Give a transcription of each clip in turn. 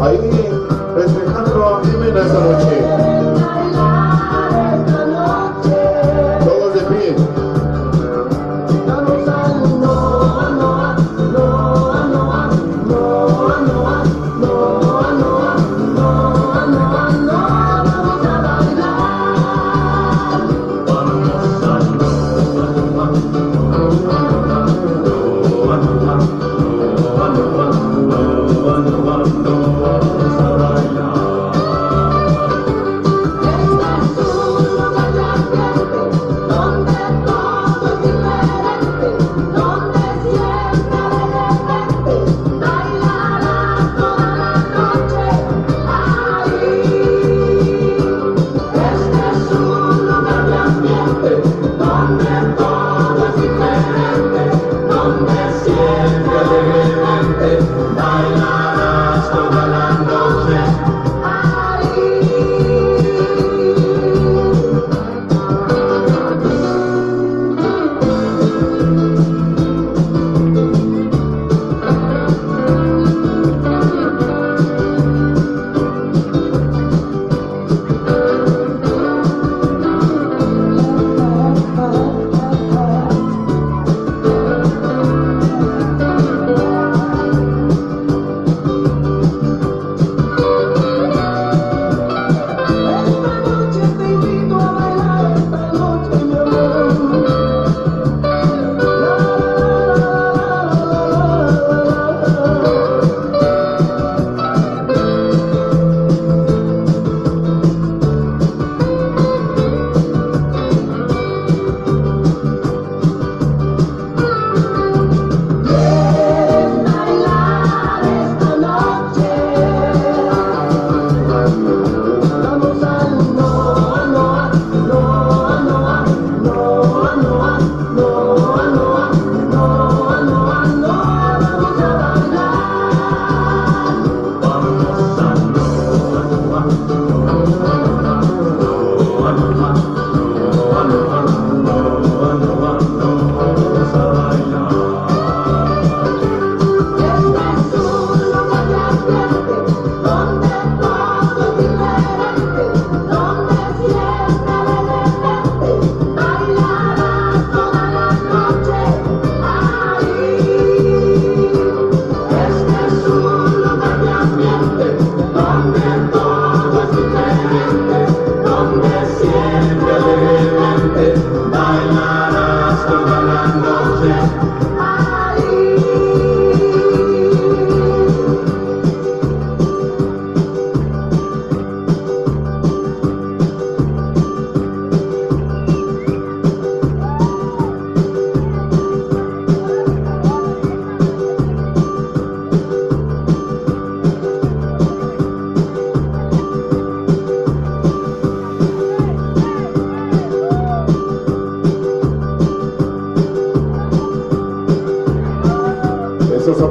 ahí festejando a Jimena esta noche. Todos de pie.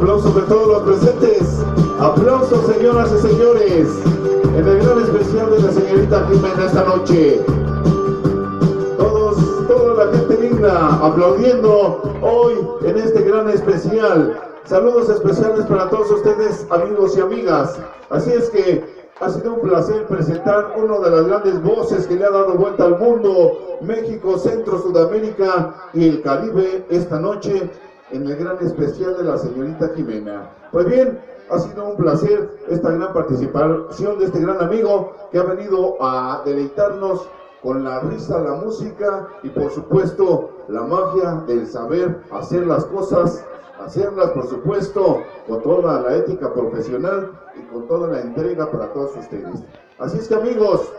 Aplausos de todos los presentes. Aplausos, señoras y señores, en el gran especial de la señorita Jimena esta noche. Toda la gente linda aplaudiendo hoy en este gran especial. Saludos especiales para todos ustedes, amigos y amigas. Así es que ha sido un placer presentar una de las grandes voces que le ha dado vuelta al mundo, México, Centro, Sudamérica y el Caribe esta noche, en el gran especial de la señorita Jimena. Pues bien, ha sido un placer esta gran participación de este gran amigo que ha venido a deleitarnos con la risa, la música y por supuesto la magia del saber hacer las cosas, hacerlas por supuesto con toda la ética profesional y con toda la entrega para todos ustedes. Así es que amigos,